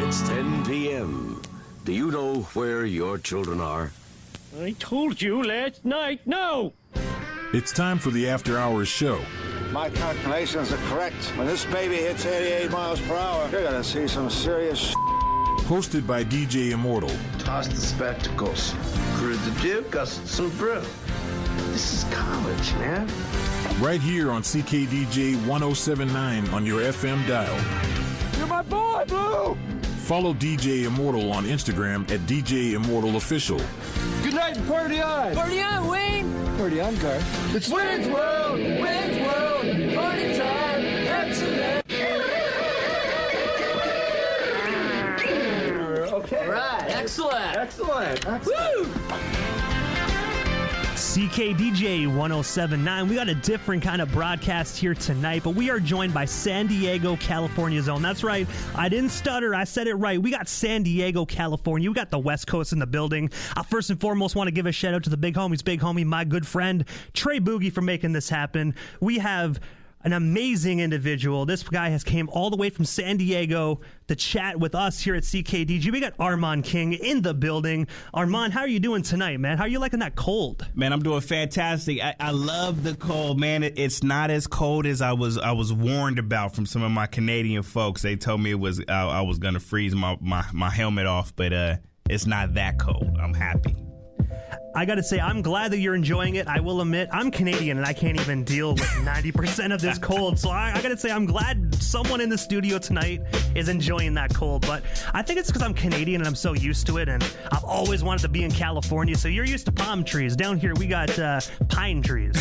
It's 10 p.m. Do you know where your children are? I told you last night, no! It's time for the After Hours show. My calculations are correct. When this baby hits 88 miles per hour, you're gonna see some serious Hosted by DJ Immortal. Toss the spectacles. Cruise the Duke, gusset some brew. This is college, man. Right here on CKDJ 1079 on your FM dial. You're my boy, Blue! Follow DJ Immortal on Instagram at DJ Immortal Official. Good night and party on! Party on, Wayne! Party on, Gar. It's Wayne's World! Wayne's World! Party time! Excellent! Okay. All right, excellent. Woo! CKDJ 1079. We got a different kind of broadcast here tonight, but we are joined by San Diego, California's own. That's right. I didn't stutter. I said it right. We got San Diego, California. We got the West Coast in the building. I first and foremost want to give a shout out to the big homie, my good friend, Tre Boogie, for making this happen. We have an amazing individual. This guy has came all the way from San Diego to chat with us here at CKDJ. We got Armand King in the building. Armand, how are you doing tonight, man? How are you liking that cold? Man, I'm doing fantastic. I love the cold, man. It's not as cold as I was warned about from some of my Canadian folks. They told me it was I was gonna freeze my helmet off, but it's not that cold. I'm happy. I gotta say, I'm glad that you're enjoying it. I will admit, I'm Canadian and I can't even deal with 90% of this cold. So I gotta say, I'm glad someone in the studio tonight is enjoying that cold. But I think it's because I'm Canadian and I'm so used to it. And I've always wanted to be in California. So you're used to palm trees. Down here, we got pine trees.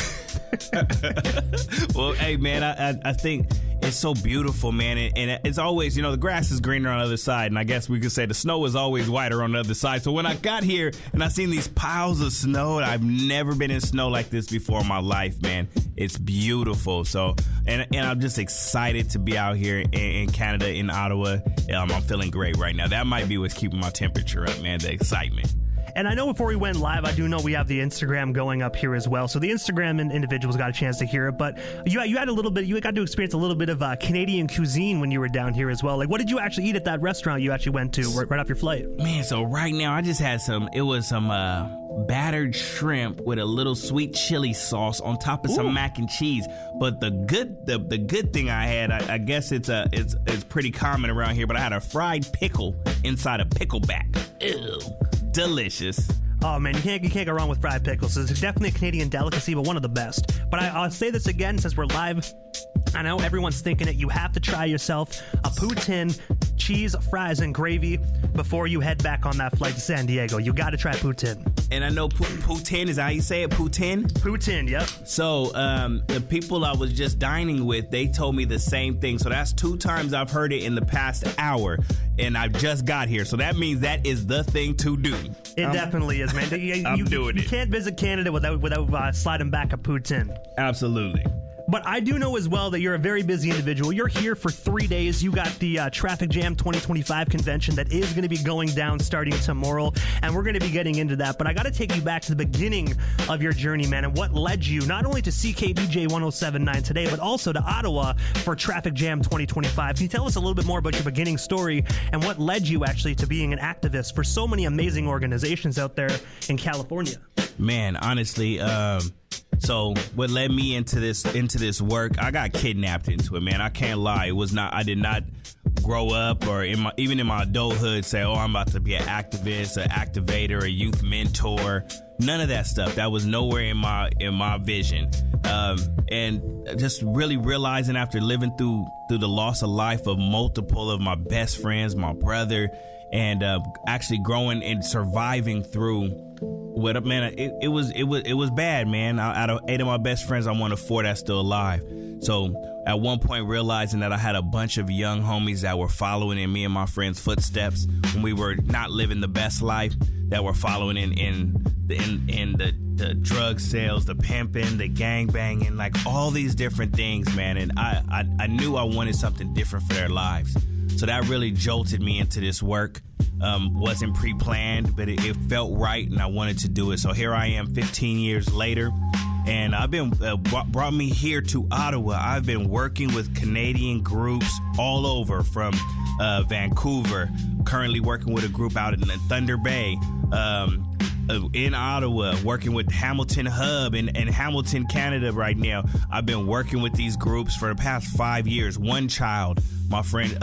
Well, hey, man, I think it's so beautiful, man. And it's always, the grass is greener on the other side. And I guess we could say the snow is always whiter on the other side. So when I got here and I seen these piles of snow, I've never been in snow like this before in my life, man. It's beautiful. So, and I'm just excited to be out here in Canada, in Ottawa. I'm feeling great right now. That might be what's keeping my temperature up, man, the excitement. And I know before we went live, I do know we have the Instagram going up here as well. So the Instagram individuals got a chance to hear it. But you had a little bit, you got to experience a little bit of Canadian cuisine when you were down here as well. Like, what did you actually eat at that restaurant you actually went to right off your flight? Man, so right now I just had some battered shrimp with a little sweet chili sauce on top of some mac and cheese. But the good thing I had, I guess it's pretty common around here, but I had a fried pickle inside a pickleback. Ew. Delicious. Oh, man, you can't go wrong with fried pickles. It's definitely a Canadian delicacy, but one of the best. But I'll say this again since we're live. I know everyone's thinking it. You have to try yourself a poutine, cheese, fries, and gravy before you head back on that flight to San Diego. You got to try poutine. And I know poutine is how you say it, poutine? Poutine, yep. So the people I was just dining with, they told me the same thing. So that's 2 times I've heard it in the past hour, and I just got here. So that means that is the thing to do. It definitely is, man. I'm doing it. You can't visit Canada without sliding back a poutine. Absolutely. But I do know as well that you're a very busy individual. You're here for 3 days. You got the Traffic Jam 2025 convention that is going to be going down starting tomorrow, and we're going to be getting into that. But I got to take you back to the beginning of your journey, man, and what led you not only to CKDJ 1079 today, but also to Ottawa for Traffic Jam 2025. Can you tell us a little bit more about your beginning story and what led you actually to being an activist for so many amazing organizations out there in California? Man, honestly, so what led me into this work, I got kidnapped into it, man. I can't lie. I did not grow up or even in my adulthood say, oh, I'm about to be an activist, an activator, a youth mentor. None of that stuff. That was nowhere in my vision. And just really realizing after living through the loss of life of multiple of my best friends, my brother, and actually growing and surviving through it was bad, man. Out of 8 of my best friends, I'm one of 4 that's still alive. So at one point realizing that I had a bunch of young homies that were following in me and my friends' footsteps when we were not living the best life, that were following in the drug sales, the pimping, the gang banging, like all these different things, man. And I knew I wanted something different for their lives. So that really jolted me into this work. Wasn't pre-planned, but it felt right, and I wanted to do it. So here I am 15 years later, and I've been brought me here to Ottawa. I've been working with Canadian groups all over, from Vancouver, currently working with a group out in Thunder Bay, in Ottawa, working with Hamilton Hub in Hamilton, Canada right now. I've been working with these groups for the past 5 years. One child, my friend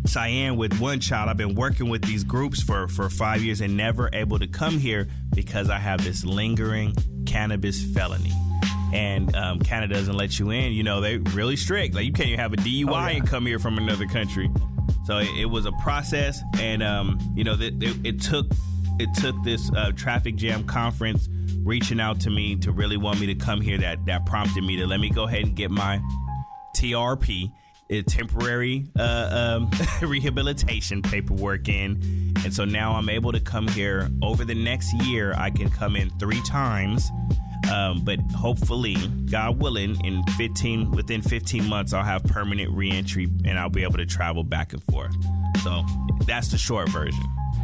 Cheyenne, with one child. I've been working with these groups for 5 years and never able to come here because I have this lingering cannabis felony. And Canada doesn't let you in. You know, they're really strict. Like, you can't even have a DUI and come here from another country. So it was a process, and you know, it took this traffic jam conference reaching out to me to really want me to come here that prompted me to let me go ahead and get my TRP, temporary rehabilitation paperwork in. And so now I'm able to come here. Over the next year, I can come in 3 times. But hopefully, God willing, within 15 months, I'll have permanent reentry and I'll be able to travel back and forth. So that's the short version.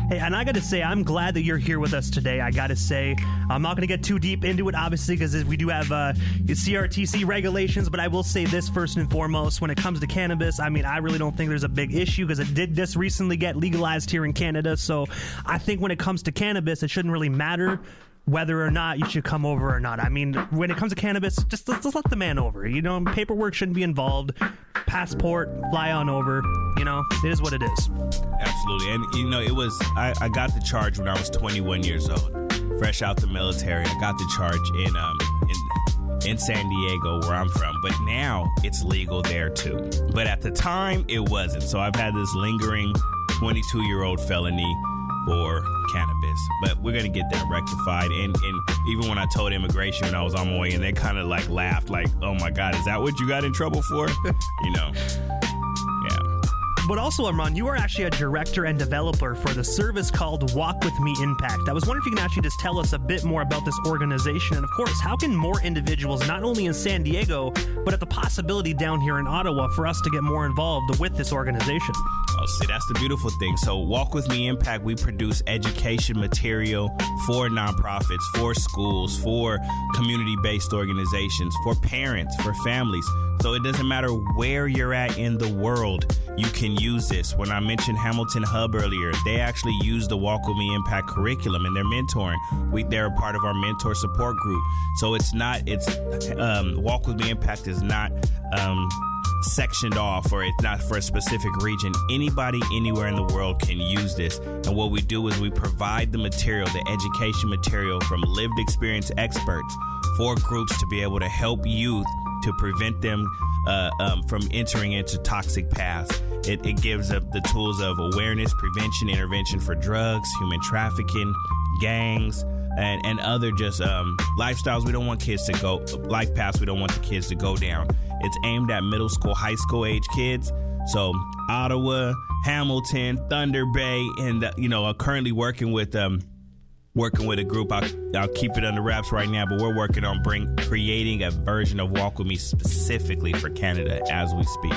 Hey, and I got to say, I'm glad that you're here with us today. I got to say, I'm not going to get too deep into it, obviously, because we do have CRTC regulations, but I will say this first and foremost. When it comes to cannabis, I mean, I really don't think there's a big issue because it did just recently get legalized here in Canada. So I think when it comes to cannabis, it shouldn't really matter whether or not you should come over or not. I mean, when it comes to cannabis, just let the man over. You know, paperwork shouldn't be involved. Passport, fly on over. You know, it is what it is. Absolutely. And, you know, I got the charge when I was 21 years old, fresh out the military. I got the charge in San Diego, where I'm from. But now it's legal there, too. But at the time, it wasn't. So I've had this lingering 22-year-old felony for cannabis, but we're gonna get that rectified. And even when I told immigration when I was on my way, and they kind of like laughed, like, "Oh my God, is that what you got in trouble for?" You know. Yeah. But also, Armand, you are actually a director and developer for the service called Walk With Me Impact. I was wondering if you can actually just tell us a bit more about this organization, and of course, how can more individuals, not only in San Diego, but at the possibility down here in Ottawa, for us to get more involved with this organization? Oh, see, that's the beautiful thing. So Walk With Me Impact, we produce education material for nonprofits, for schools, for community-based organizations, for parents, for families. So it doesn't matter where you're at in the world, you can use this. When I mentioned Hamilton Hub earlier, they actually use the Walk With Me Impact curriculum in their mentoring. They're a part of our mentor support group. So Walk With Me Impact is not sectioned off, or it's not for a specific region. Anybody anywhere in the world can use this. And what we do is we provide the material, the education material, from lived experience experts for groups to be able to help youth to prevent them from entering into toxic paths. It gives up the tools of awareness, prevention, intervention for drugs, human trafficking, gangs, and other just lifestyles we don't want kids to go, life paths we don't want the kids to go down. It's aimed at middle school, high school age kids. So Ottawa, Hamilton, Thunder Bay, and you know, I'm currently working with a group. I'll keep it under wraps right now, but we're working on creating a version of Walk With Me specifically for Canada as we speak.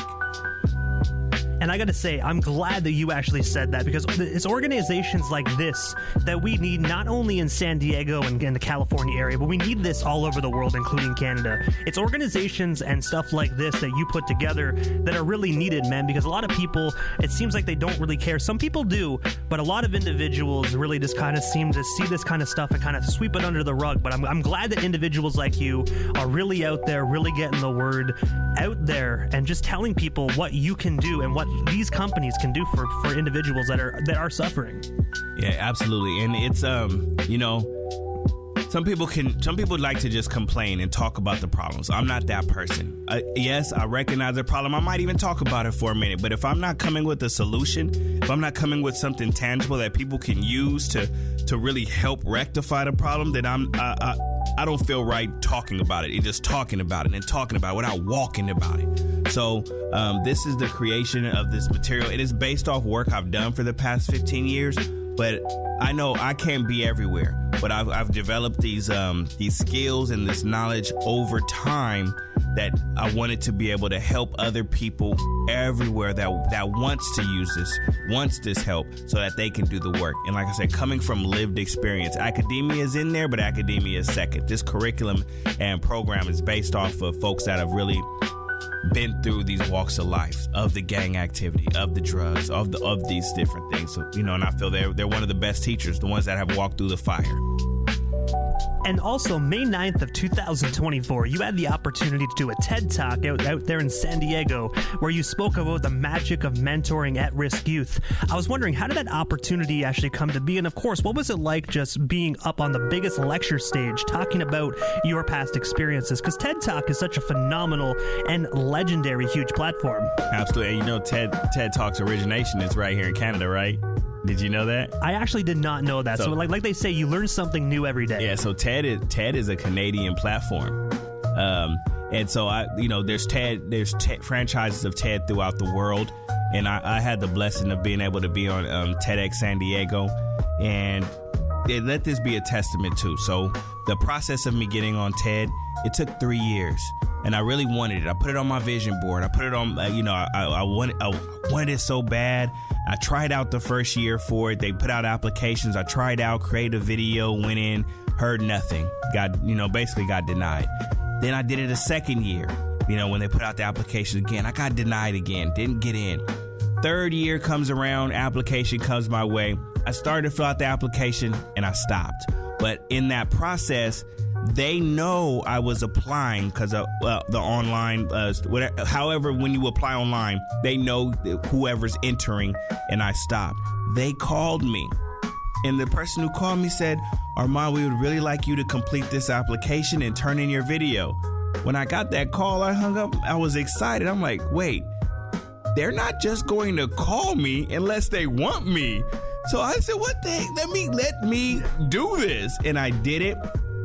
And I got to say, I'm glad that you actually said that, because it's organizations like this that we need, not only in San Diego and in the California area, but we need this all over the world, including Canada. It's organizations and stuff like this that you put together that are really needed, man, because a lot of people, it seems like they don't really care. Some people do, but a lot of individuals really just kind of seem to see this kind of stuff and kind of sweep it under the rug. But I'm glad that individuals like you are really out there, really getting the word out there and just telling people what you can do and what these companies can do for individuals that are suffering. Yeah, absolutely. And it's you know, some people like to just complain and talk about the problems. I'm not that person. Yes, I recognize the problem. I might even talk about it for a minute. But if I'm not coming with a solution, if I'm not coming with something tangible that people can use to really help rectify the problem, then I don't feel right talking about it. It's just talking about it and talking about it without walking about it. So this is the creation of this material. It is based off work I've done for the past 15 years, but I know I can't be everywhere. But I've developed these skills and this knowledge over time that I wanted to be able to help other people everywhere that wants to use this, wants this help, so that they can do the work. And like I said, coming from lived experience, academia is in there, but academia is second. This curriculum and program is based off of folks that have really been through these walks of life, of the gang activity, of the drugs, of these different things. So, and I feel they're one of the best teachers, the ones that have walked through the fire. And also, May 9th of 2024, you had the opportunity to do a TED Talk out there in San Diego, where you spoke about the magic of mentoring at-risk youth. I was wondering, how did that opportunity actually come to be? And of course, what was it like just being up on the biggest lecture stage, talking about your past experiences? Because TED Talk is such a phenomenal and legendary, huge platform. Absolutely. And TED Talk's origination is right here in Canada, right? Did you know that? I actually did not know that. So like they say, you learn something new every day. Yeah, so TED is a Canadian platform. And so there's franchises of TED throughout the world. And I had the blessing of being able to be on TEDx San Diego. And let this be a testament too. So the process of me getting on TED, it took 3 years. And I really wanted it. I put it on my vision board. I put it on, I wanted it so bad. I tried out the first year for it. They put out applications. I tried out, created a video, went in, heard nothing. Basically got denied. Then I did it a second year. When they put out the application again, I got denied again. Didn't get in. Third year comes around, application comes my way. I started to fill out the application and I stopped. But in that process, they know I was applying because of the online, however, when you apply online, they know whoever's entering, and I stopped. They called me, and the person who called me said, Armand, we would really like you to complete this application and turn in your video. When I got that call, I hung up. I was excited. I'm like, wait, they're not just going to call me unless they want me. So I said, what the heck? Let me do this. And I did it.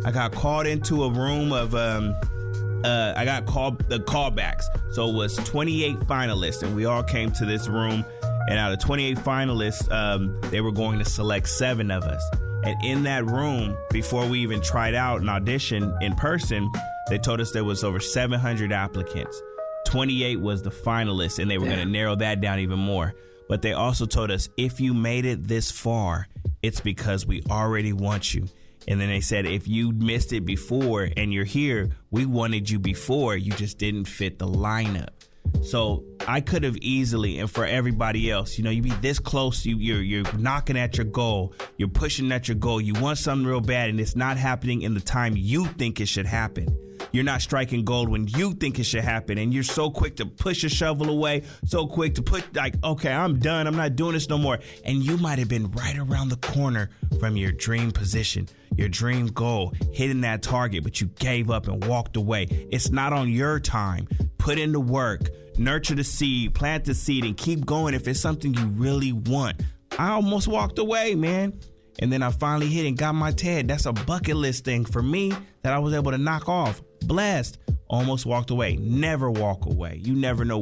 I got called into a room of, I got called the callbacks. So it was 28 finalists, and we all came to this room. And out of 28 finalists, they were going to select 7 of us. And in that room, before we even tried out an audition in person, they told us there was over 700 applicants. 28 was the finalists, and they were going to narrow that down even more. But they also told us, if you made it this far, it's because we already want you. And then they said, if you missed it before and you're here, we wanted you before, you just didn't fit the lineup. So I could have easily, and for everybody else, you be this close, you're knocking at your goal, you're pushing at your goal, you want something real bad, and it's not happening in the time you think it should happen. You're not striking gold when you think it should happen, and you're so quick to push a shovel away, so quick to put okay, I'm done, I'm not doing this no more. And you might have been right around the corner from your dream position, your dream goal, hitting that target, but you gave up and walked away. It's not on your time. Put in the work, nurture the seed, plant the seed, and keep going if it's something you really want. I almost walked away, man. And then I finally hit and got my TED. That's a bucket list thing for me that I was able to knock off. Blessed. Almost walked away. Never walk away. You never know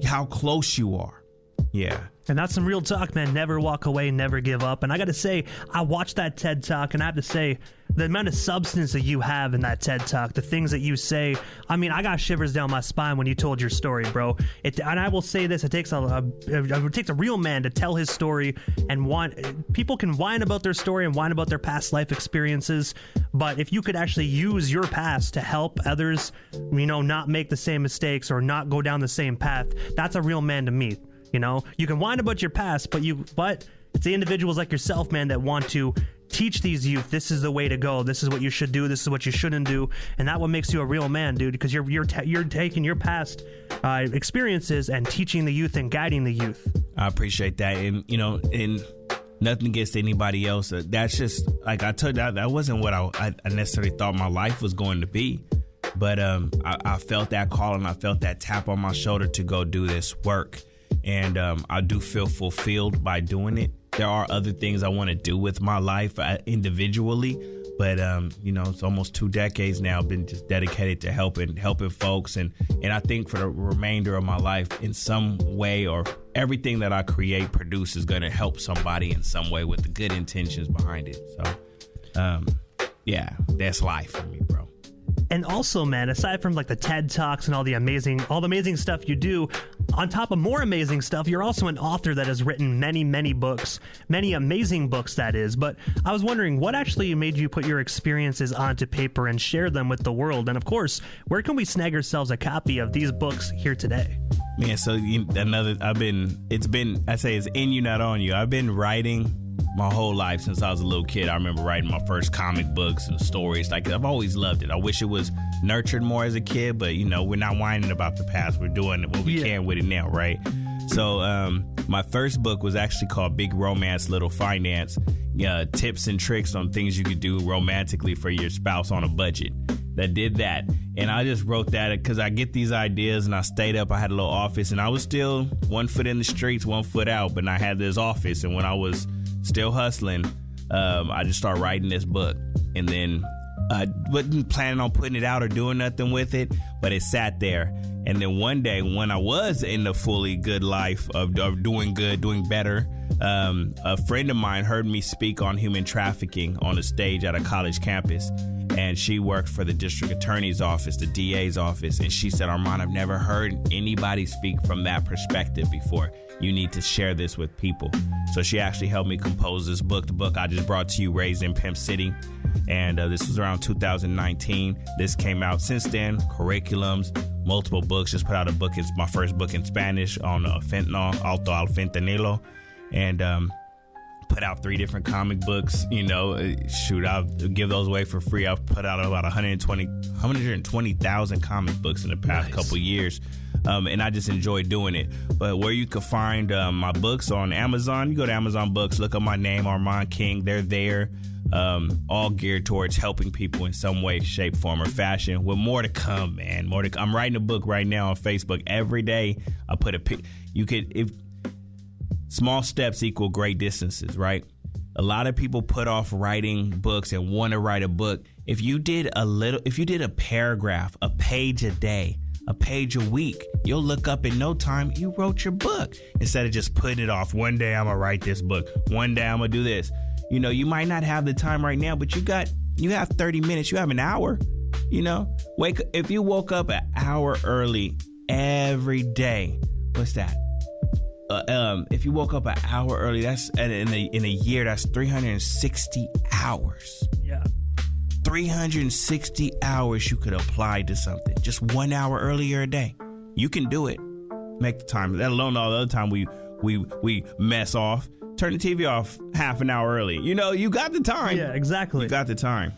how close you are. Yeah. And that's some real talk, man. Never walk away, never give up. And I got to say, I watched that TED Talk, and I have to say, the amount of substance that you have in that TED Talk, the things that you say, I mean, I got shivers down my spine when you told your story, bro. And I will say this, it takes a real man to tell his story, and people can whine about their story and whine about their past life experiences, but if you could actually use your past to help others, not make the same mistakes or not go down the same path, that's a real man to me. You can whine about your past, but it's the individuals like yourself, man, that want to teach these youth, this is the way to go, this is what you should do, this is what you shouldn't do, and that what makes you a real man, dude, because you're taking your past experiences and teaching the youth and guiding the youth. I appreciate that, and nothing against anybody else. That's just, like I told you, that wasn't what I necessarily thought my life was going to be. But I felt that call, and I felt that tap on my shoulder to go do this work. And I do feel fulfilled by doing it. There are other things I want to do with my life individually, but it's almost 2 decades now. I've been just dedicated to helping folks, and I think for the remainder of my life, in some way, or everything that I produce is going to help somebody in some way with the good intentions behind it. So, yeah, that's life for me, bro. And also, man, aside from like the TED Talks and all the amazing stuff you do, on top of more amazing stuff, you're also an author that has written many books, many amazing books, that is. But I was wondering, what actually made you put your experiences onto paper and share them with the world? And of course, where can we snag ourselves a copy of these books here today? Man, so it's in you, not on you. I've been writing my whole life since I was a little kid. I remember writing my first comic books and stories. Like, I've always loved it. I wish it was nurtured more as a kid, but we're not whining about the past. We're doing what we can with it now, right? So my first book was actually called Big Romance, Little Finance, tips and tricks on things you could do romantically for your spouse on a budget. That did that. And I just wrote that because I get these ideas, and I stayed up. I had a little office, and I was still 1 foot in the streets, 1 foot out, but I had this office. And when I was still hustling, I just started writing this book. And then I wasn't planning on putting it out or doing nothing with it, but it sat there. And then one day, when I was in the fully good life of doing good, doing better, a friend of mine heard me speak on human trafficking on a stage at a college campus. And she worked for the district attorney's office, the DA's office. And she said, Armand, I've never heard anybody speak from that perspective before. You need to share this with people. So she actually helped me compose this book. The book I just brought to you, Raised in Pimp City. And this was around 2019. This came out since then. Curriculums, multiple books. Just put out a book. It's my first book in Spanish on fentanyl, alto al fentanilo. And put out 3 different comic books. I'll give those away for free. I've put out about 120,000 comic books in the past couple years. And I just enjoy doing it. But where you can find my books on Amazon, you go to Amazon Books, look up my name, Armand King. They're there, all geared towards helping people in some way, shape, form, or fashion. With more to come, man. I'm writing a book right now on Facebook. Every day I put a pic. Small steps equal great distances, right? A lot of people put off writing books and want to write a book. If you did a paragraph, a page a day, a page a week, you'll look up in no time, you wrote your book. Instead of just putting it off. One day I'm going to write this book. One day I'm going to do this. You might not have the time right now, but you have 30 minutes. You have an hour, if you woke up an hour early every day, what's that? If you woke up an hour early, that's in a year, that's 360 hours. Yeah. 360 hours you could apply to something. Just 1 hour earlier a day. You can do it. Make the time. Let alone all the other time we mess off. Turn the TV off half an hour early. You got the time. Yeah, exactly. You got the time.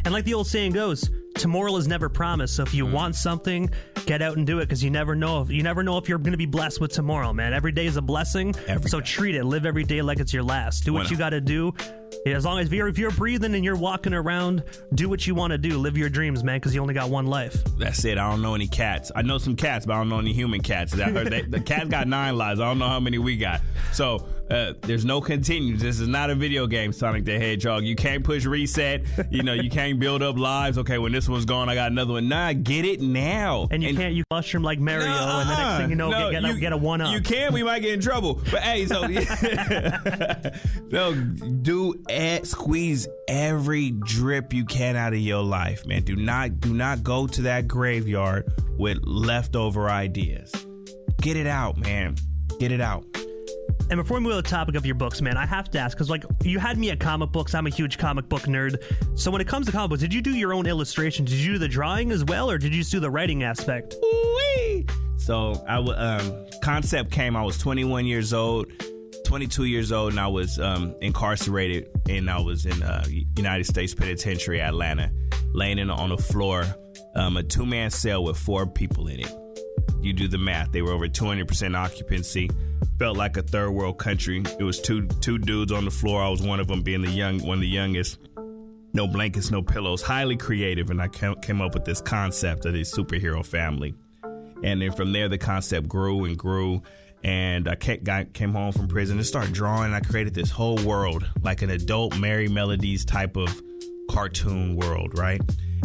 And like the old saying goes, tomorrow is never promised. So if you want something, get out and do it, because you never know if you're going to be blessed with tomorrow, man. Every day is a blessing. So treat it. Live every day like it's your last. Do what you got to do. As long as if you're breathing and you're walking around, do what you want to do. Live your dreams, man, because you only got one life. That's it. I don't know any cats. I know some cats, but I don't know any human cats. The cat got 9 lives. I don't know how many we got. So there's no continues. This is not a video game, Sonic the Hedgehog. You can't push reset. You can't build up lives. Okay, when this one's gone, I got another one. Nah, get it now. And you can't use mushroom like Mario, and the next thing you know, get a 1-up. You can. We might get in trouble. But hey, so squeeze every drip you can out of your life, man. Do not go to that graveyard with leftover ideas. Get it out, man. Get it out. And before we move to the topic of your books, man, I have to ask, because you had me at comic books. I'm a huge comic book nerd. So when it comes to comic books, did you do your own illustrations? Did you do the drawing as well, or did you just do the writing aspect? Ooh-wee. So concept came. I was 21 years old. 22 years old, and I was incarcerated, and I was in United States Penitentiary, Atlanta, laying on the floor, a 2-man cell with 4 people in it. You do the math. They were over 200% occupancy. Felt like a third world country. It was two dudes on the floor. I was one of them, being one of the youngest. No blankets, no pillows. Highly creative, and I came up with this concept of this superhero family. And then from there, the concept grew and grew. And I came home from prison and started drawing. I created this whole world, like an adult Merry Melodies type of cartoon world, right?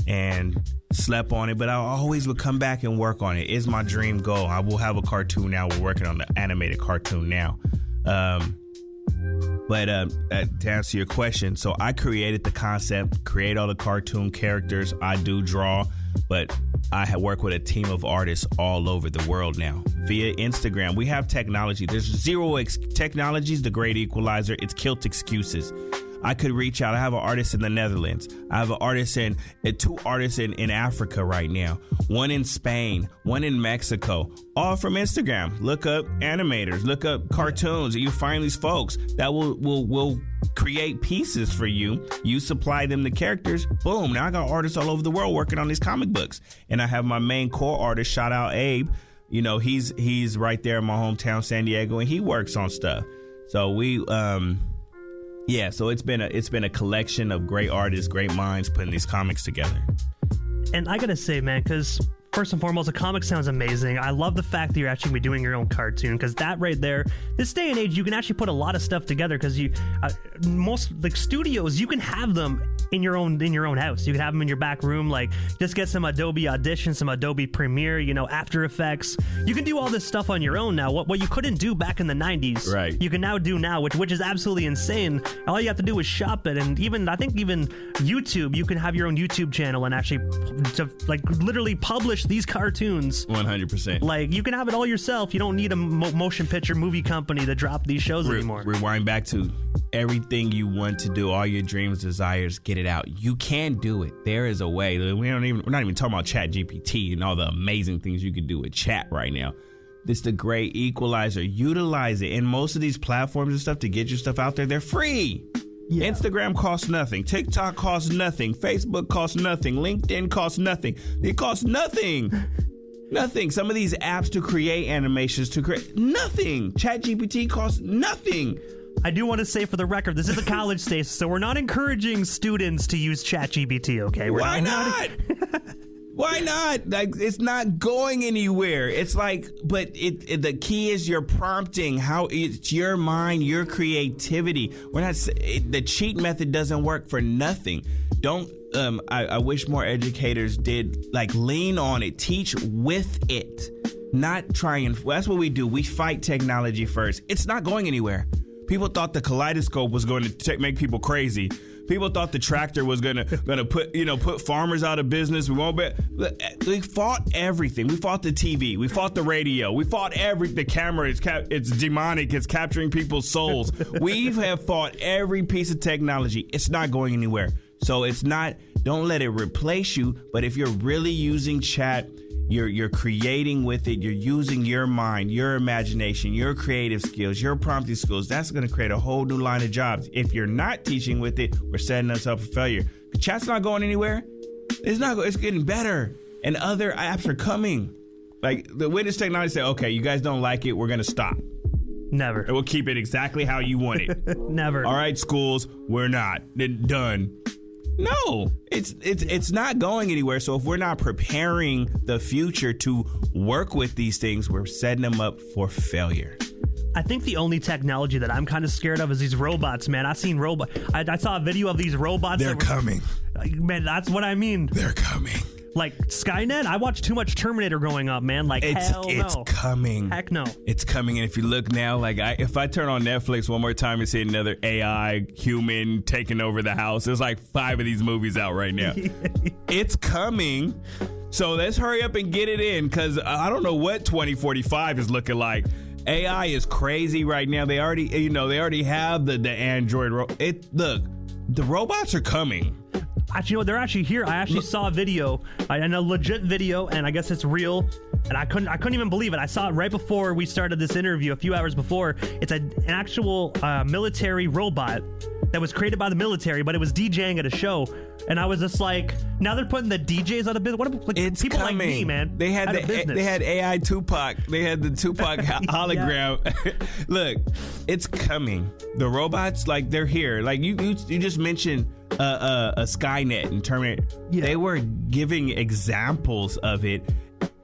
And slept on it, but I always would come back and work on it. It's my dream goal. I will have a cartoon now. We're working on the animated cartoon now. But But to answer your question, so I created the concept, create all the cartoon characters. I do draw, but I work with a team of artists all over the world now via Instagram. We have technology. There's zero technology is the great equalizer. It's killed excuses. I could reach out. I have an artist in the Netherlands. I have an artist two artists in Africa right now. One in Spain, one in Mexico, all from Instagram. Look up animators, look up cartoons. You find these folks that will create pieces for you. You supply them the characters. Boom. Now I got artists all over the world working on these comic books. And I have my main core artist, shout out Abe. You know, he's right there in my hometown, San Diego, and he works on stuff. So so it's been a collection of great artists, great minds putting these comics together. And I gotta say, man, because first and foremost, the comic sounds amazing. I love the fact that you're actually doing your own cartoon, because that right there, this day and age, you can actually put a lot of stuff together. Because most like studios, you can have them in your own house. You can have them in your back room. Like, just get some Adobe Audition, some Adobe Premiere, After Effects. You can do all this stuff on your own now. What you couldn't do back in the 90s, right? You can now do now, which is absolutely insane. All you have to do is shop it, and I think even YouTube, you can have your own YouTube channel and actually literally publish these cartoons. 100%. Like, you can have it all yourself. You don't need a motion picture movie company to drop these shows anymore. Rewind back to everything you want to do, all your dreams, desires, get it out. You can do it. There is a way. We're not even talking about Chat GPT and all the amazing things you can do with chat right now. This is the great equalizer. Utilize it. And most of these platforms and stuff to get your stuff out there, they're free. Yeah. Instagram costs nothing. TikTok costs nothing. Facebook costs nothing. LinkedIn costs nothing. It costs nothing. Nothing. Some of these apps to create animations, to create nothing. ChatGPT costs nothing. I do want to say, for the record, this is a college station, so we're not encouraging students to use ChatGPT, okay? Why not? Why not? Like, it's not going anywhere. It's like, but the key is your prompting. How it's your mind, your creativity. We're not. The cheat method doesn't work for nothing. Don't. I wish more educators did lean on it, teach with it, not try and. Well, that's what we do. We fight technology first. It's not going anywhere. People thought the kaleidoscope was going to make people crazy. People thought the tractor was gonna put farmers out of business. We fought everything. We fought the TV. We fought the radio. We fought the camera. It's demonic. It's capturing people's souls. We have fought every piece of technology. It's not going anywhere. So it's not. Don't let it replace you. But if you're really using chat, you're creating with it. You're using your mind, your imagination, your creative skills, your prompting skills. That's going to create a whole new line of jobs. If you're not teaching with it, we're setting us up for failure. The chat's not going anywhere. It's getting better, and other apps are coming. Like the witness technology said, okay, you guys don't like it, we're going to stop. Never. And we'll keep it exactly how you want it. Never. All right, schools, we're not. Then done. No, it's not going anywhere. So if we're not preparing the future to work with these things, we're setting them up for failure. I think the only technology that I'm kind of scared of is these robots, man. I've seen robots. I saw a video of these robots. They're coming. Man, that's what I mean. They're coming. Like Skynet, I watched too much Terminator growing up, man. Like, hell no. It's coming. Heck no. It's coming. And if you look now, if I turn on Netflix one more time and see another AI human taking over the house, there's 5 of these movies out right now. It's coming. So let's hurry up and get it in, because I don't know what 2045 is looking like. AI is crazy right now. They already have the Android. Look, the robots are coming. Actually, they're actually here. I actually saw a video, and a legit video, and I guess it's real. And I couldn't even believe it. I saw it right before we started this interview, a few hours before. It's an actual military robot that was created by the military, but it was DJing at a show. And I was just like, now they're putting the DJs out of business. It's people coming. Like me, man. They had AI Tupac. They had the Tupac hologram. Look, it's coming. The robots, they're here. You just mentioned a Skynet and Terminator. Yeah. They were giving examples of it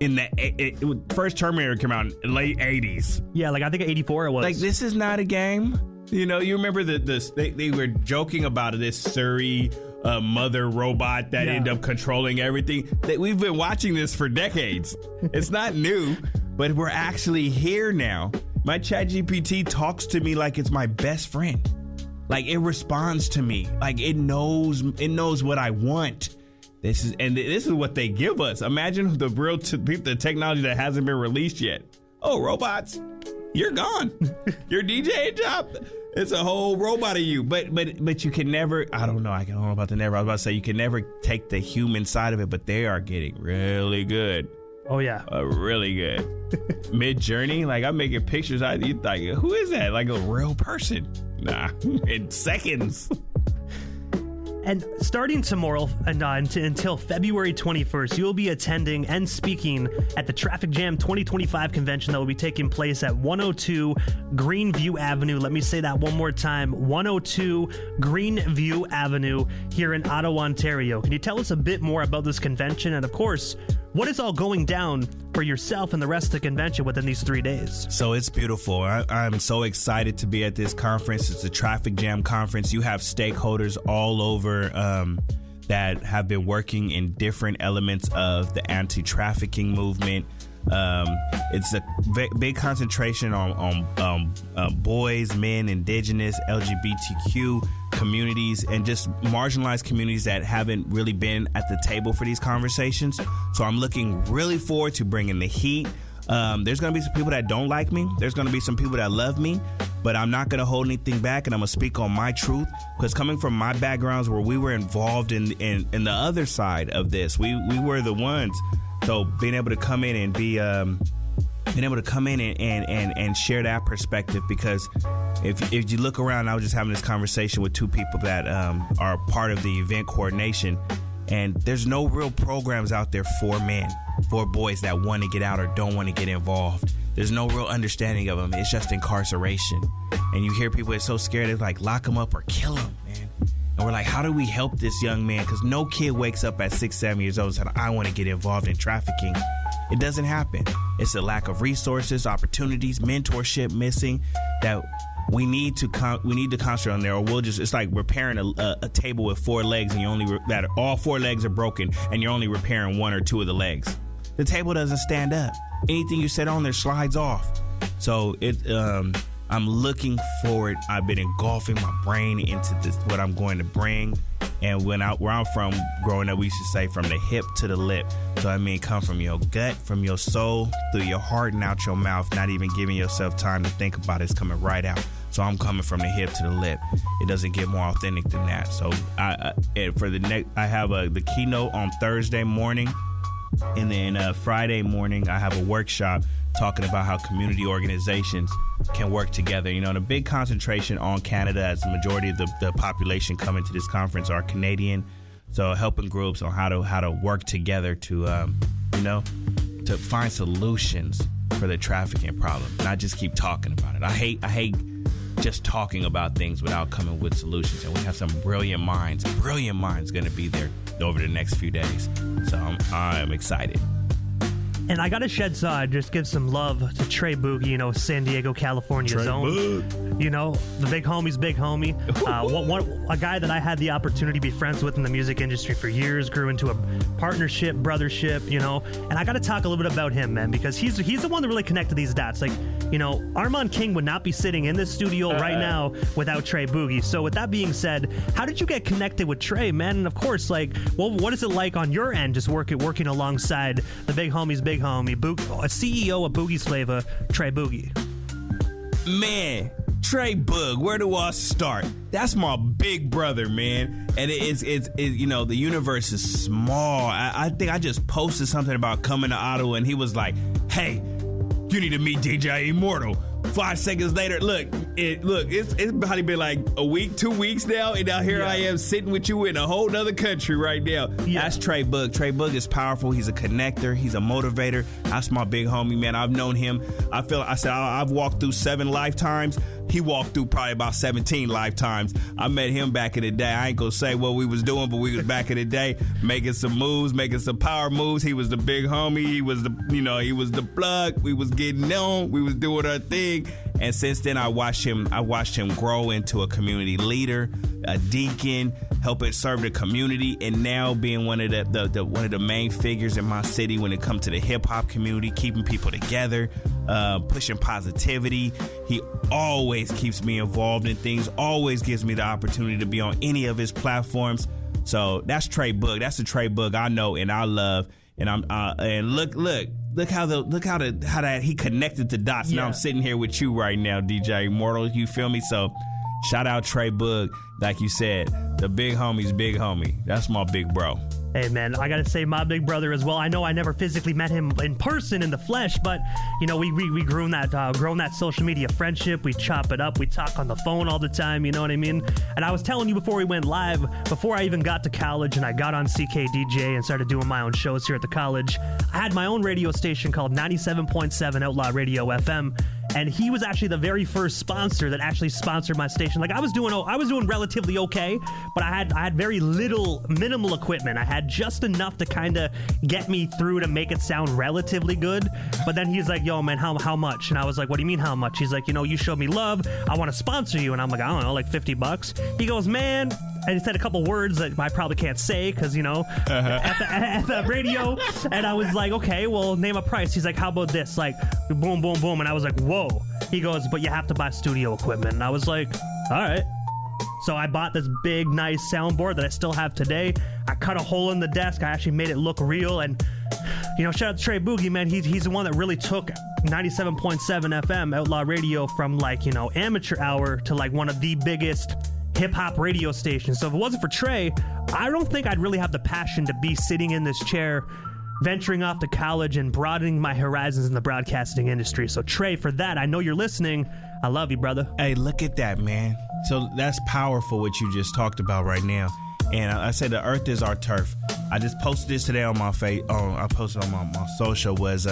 in the first Terminator came out in the late 80s. Yeah, I think 84 it was. This is not a game. You remember they were joking about this Surrey mother robot that ended up controlling everything. We've been watching this for decades. It's not new, but we're actually here now. My ChatGPT talks to me like it's my best friend. Like, it responds to me. Like, it knows what I want. This is what they give us. Imagine the the technology that hasn't been released yet. Oh, robots, you're gone. Your DJ job, it's a whole robot of you. But you can never. I don't know about the never. I was about to say you can never take the human side of it. But they are getting really good. Oh yeah, really good. Mid-Journey, like, I'm making pictures. You like, who is that? Like a real person? Nah, in seconds. And starting tomorrow and until February 21st, you will be attending and speaking at the Traffic Jam 2025 convention that will be taking place at 102 Greenview Avenue. Let me say that one more time, 102 Greenview Avenue here in Ottawa, Ontario. Can you tell us a bit more about this convention? And of course, what is all going down for yourself and the rest of the convention within these 3 days? So it's beautiful. I'm so excited to be at this conference. It's a Traffic Jam conference. You have stakeholders all over that have been working in different elements of the anti-trafficking movement. It's a big concentration on boys, men, indigenous, LGBTQ communities, and just marginalized communities that haven't really been at the table for these conversations. So I'm looking really forward to bringing the heat. There's going to be some people that don't like me. There's going to be some people that love me, but I'm not going to hold anything back, and I'm going to speak on my truth, because coming from my backgrounds where we were involved in the other side of this, we were the ones. So being able to come in and and share that perspective, because if you look around, I was just having this conversation with two people that are part of the event coordination, and there's no real programs out there for men, for boys that want to get out or don't want to get involved. There's no real understanding of them. It's just incarceration. And you hear people, it's so scared, they're like, lock them up or kill them, man. And we're like, how do we help this young man? Because no kid wakes up at 6, 7 years old and says, I want to get involved in trafficking. It doesn't happen. It's a lack of resources, opportunities, mentorship missing that we need to concentrate on there, or we'll just, it's like repairing a table with 4 legs and all 4 legs are broken and you're only repairing 1 or 2 of the legs. The table doesn't stand up. Anything you set on there slides off. So I'm looking forward. I've been engulfing my brain into this, what I'm going to bring. And where I'm from, growing up, we should say from the hip to the lip. So I mean, come from your gut, from your soul, through your heart and out your mouth, not even giving yourself time to think about it. It's coming right out. So I'm coming from the hip to the lip. It doesn't get more authentic than that. So I have the keynote on Thursday morning. And then Friday morning, I have a workshop talking about how community organizations can work together. You know, and a big concentration on Canada, as the majority of the population coming to this conference are Canadian. So helping groups on how to work together to find solutions for the trafficking problem, not just keep talking about it. I hate just talking about things without coming with solutions. And we have some brilliant minds going to be there over the next few days. So I'm excited. And I got to just give some love to Tre Boogie, San Diego, California's own. The big homie's big homie. A guy that I had the opportunity to be friends with in the music industry for years, grew into a partnership, brothership, And I got to talk a little bit about him, man, because he's the one that really connected these dots. Like, Armand King would not be sitting in this studio right now without Tre Boogie. So with that being said, how did you get connected with Tre, man? And of course, what is it like on your end, just working alongside the big homie's big homie, CEO of Boogie's Flavor, Tre Boogie? Man, Tre Boog, where do I start? That's my big brother, man. And it's the universe is small. I think I just posted something about coming to Ottawa, and he was like, hey, you need to meet DJ Immortal. 5 seconds later, it's probably been like a week, 2 weeks now, and now here I am sitting with you in a whole nother country right now. Yeah. That's Tre Boog. Tre Boog is powerful. He's a connector. He's a motivator. That's my big homie, man. I've known him. I've walked through 7 lifetimes. He walked through probably about 17 lifetimes. I met him back in the day. I ain't gonna say what we was doing, but we was back in the day making some moves, making some power moves. He was the big homie. He was the plug. We was getting on. We was doing our thing. And since then, I watched him grow into a community leader, a deacon, helping serve the community, and now being one of the main figures in my city when it comes to the hip hop community, keeping people together. pushing positivity. He always keeps me involved in things, always gives me the opportunity to be on any of his platforms. So that's Tre Boogie. That's the Tre Boogie I know and I love. And I'm and look how that he connected the dots. Yeah. Now I'm sitting here with you right now, DJ Immortal. You feel me? So shout out Tre Boogie, like you said, the big homie's big homie. That's my big bro. Hey, man, I got to say my big brother as well. I know I never physically met him in person in the flesh, but, you know, we grown that social media friendship. We chop it up. We talk on the phone all the time, you know what I mean? And I was telling you before we went live, before I even got to college and I got on CKDJ and started doing my own shows here at the college, I had my own radio station called 97.7 Outlaw Radio FM. And he was actually the very first sponsor that actually sponsored my station. Like I was doing relatively okay, but I had very minimal equipment. I had just enough to kind of get me through to make it sound relatively good. But then he's like, "Yo, man, how much?" And I was like, "What do you mean how much?" He's like, "You know, you showed me love. I want to sponsor you." And I'm like, "I don't know, like $50." He goes, "Man." And he said a couple words that I probably can't say because, you know, at the radio. And I was like, okay, well, name a price. He's like, how about this? Like, boom, boom, boom. And I was like, whoa. He goes, but you have to buy studio equipment. And I was like, all right. So I bought this big, nice soundboard that I still have today. I cut a hole in the desk. I actually made it look real. And, you know, shout out to Tre Boogie, man. He's the one that really took 97.7 FM Outlaw Radio from, like, you know, amateur hour to, like, one of the biggest hip-hop radio stations. So if it wasn't for Tre, I don't think I'd really have the passion to be sitting in this chair, venturing off to college and broadening my horizons in the broadcasting industry. So Tre, for that, I know you're listening. I love you, brother. Hey, look at that, man. So that's powerful what you just talked about right now. And I said the earth is our turf. I just posted this today on my I posted on my social was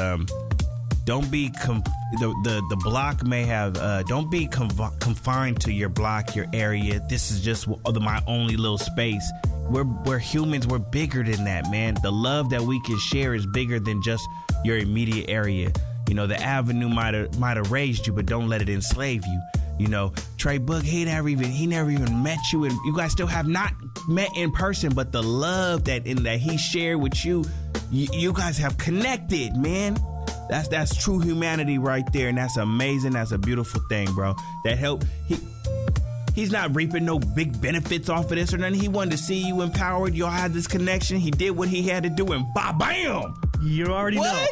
don't be the block may have don't be confined to your block, your area. This is just my only little space. We're humans. We're bigger than that, man. The love that we can share is bigger than just your immediate area. You know, the avenue might have raised you, but don't let it enslave you. You know, Tre Boogie, he never even met you, and you guys still have not met in person. But the love that he shared with you, you guys have connected, man. That's true humanity right there, and that's amazing. That's a beautiful thing, bro. That help. He's not reaping no big benefits off of this or nothing. He wanted to see you empowered. Y'all had this connection. He did what he had to do, and bam! You already know.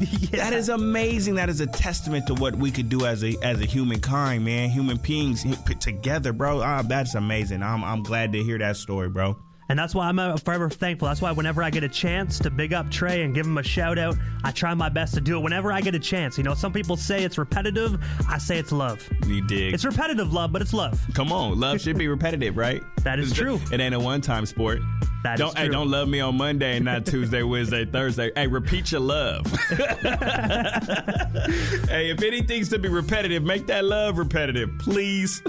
Yeah. That is amazing. That is a testament to what we could do as a humankind, man. Human beings put together, bro. That's amazing. I'm glad to hear that story, bro. And that's why I'm forever thankful. That's why whenever I get a chance to big up Tre and give him a shout out, I try my best to do it whenever I get a chance. You know, some people say it's repetitive. I say it's love. You dig. It's repetitive love, but it's love. Come on. Love should be repetitive, right? That is true. It ain't a one-time sport. That is true. Hey, don't love me on Monday and not Tuesday, Wednesday, Thursday. Hey, repeat your love. Hey, if anything's to be repetitive, make that love repetitive, please.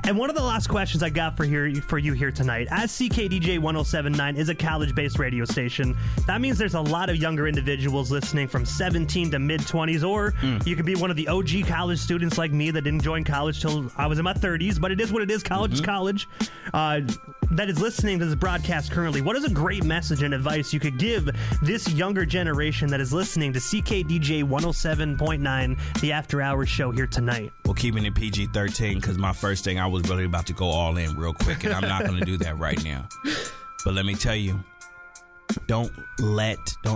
And one of the last questions I got for you here tonight, as CKDJ 107.9 is a college-based radio station, that means there's a lot of younger individuals listening from 17 to mid-20s, or you could be one of the OG college students like me that didn't join college till I was in my 30s, but it is what it is. College is college. That is listening to this broadcast currently. What is a great message and advice you could give this younger generation that is listening to CKDJ 107.9, the After Hours show here tonight? Well, keeping it PG-13, because my first thing, I was really about to go all in real quick, and I'm not going to do that right now. But let me tell you, don't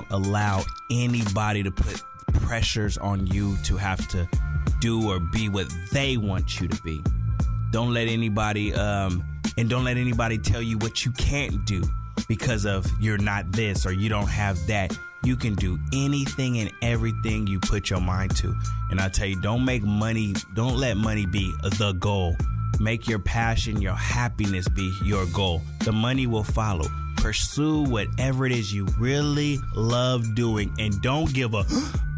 allow anybody to put pressures on you to have to do or be what they want you to be. Don't let anybody tell you what you can't do because of you're not this or you don't have that. You can do anything and everything you put your mind to. And I tell you, don't let money be the goal. Make your passion, your happiness be your goal. The money will follow. Pursue whatever it is you really love doing, and don't give a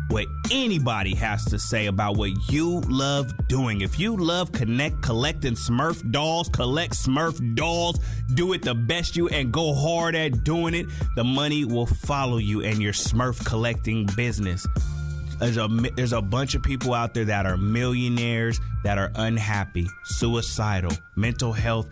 what anybody has to say about what you love doing. If you love collecting Smurf dolls, collect Smurf dolls, do it the best you, and go hard at doing it, the money will follow you and your Smurf collecting business. There's a bunch of people out there that are millionaires that are unhappy, suicidal, mental health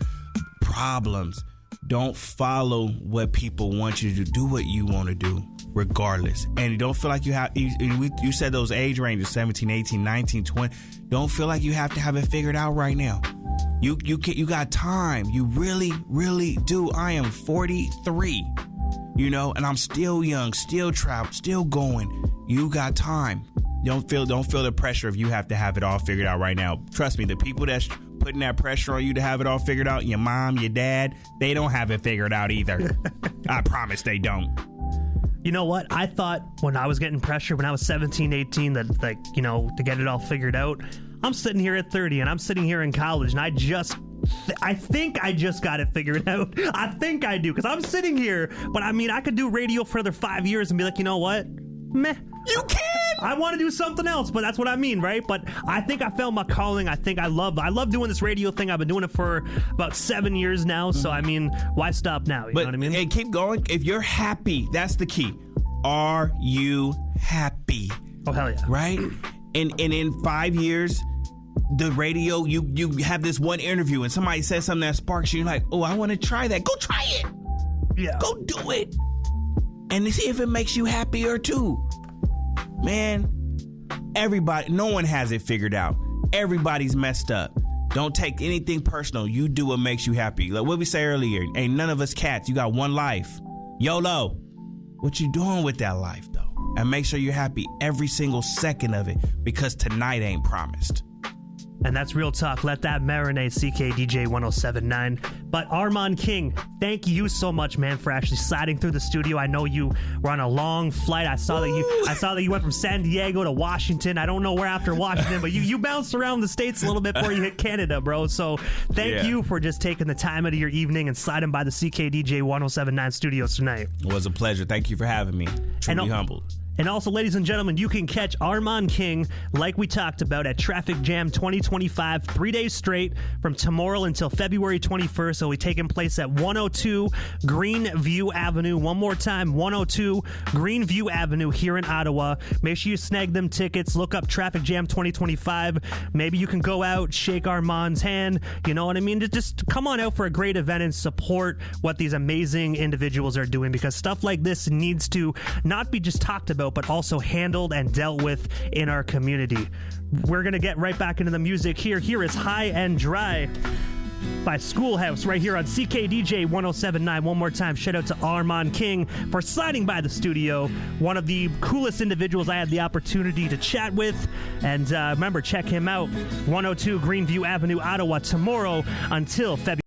problems. Don't follow what people want you to do. Do what you want to do. regardless. And you don't feel like you have, you said those age ranges, 17, 18, 19, 20. Don't feel like you have to have it figured out right now. You got time. You really, really do. I am 43, and I'm still young, still trapped, still going. You got time. Don't feel the pressure if you have to have it all figured out right now. Trust me, the people that's putting that pressure on you to have it all figured out, your mom, your dad, they don't have it figured out either. I promise they don't. You know what? I thought when I was getting pressure when I was 17, 18 that, to get it all figured out. I'm sitting here at 30 and I'm sitting here in college and I think I just got it figured out. I think I do because I'm sitting here. But I mean, I could do radio for another 5 years and be like, you know what? Meh. You can. I want to do something else, but that's what I mean, right? But I think I found my calling. I think I love doing this radio thing. I've been doing it for about 7 years now. So, I mean, why stop now? You know what I mean? Hey, keep going. If you're happy, that's the key. Are you happy? Oh, hell yeah. Right? And in 5 years, the radio, you have this one interview and somebody says something that sparks you. You're like, oh, I want to try that. Go try it. Yeah. Go do it. And see if it makes you happier too. Man, everybody, no one has it figured out. Everybody's messed up. Don't take anything personal. You do what makes you happy. Like what we say earlier, ain't none of us cats. You got one life. YOLO. What you doing with that life, though? And make sure you're happy every single second of it because tonight ain't promised. And that's real talk. Let that marinate, CKDJ 1079. But Armand King, thank you so much, man, for actually sliding through the studio. I know you were on a long flight. I saw that you went from San Diego to Washington. I don't know where after Washington, but you bounced around the States a little bit before you hit Canada, bro. So thank you for just taking the time out of your evening and sliding by the CKDJ 1079 studios tonight. It was a pleasure. Thank you for having me. Truly humbled. And also, ladies and gentlemen, you can catch Armand King, like we talked about, at Traffic Jam 2025, 3 days straight from tomorrow until February 21st. So we taking place at 102 Greenview Avenue. One more time, 102 Greenview Avenue here in Ottawa. Make sure you snag them tickets. Look up Traffic Jam 2025. Maybe you can go out, shake Armand's hand. You know what I mean? Just come on out for a great event and support what these amazing individuals are doing, because stuff like this needs to not be just talked about, but also handled and dealt with in our community. We're going to get right back into the music here. Here is High and Dry by Schoolhouse right here on CKDJ 1079. One more time, shout out to Armand King for sliding by the studio. One of the coolest individuals I had the opportunity to chat with. And remember, check him out, 102 Greenview Avenue, Ottawa, tomorrow until February.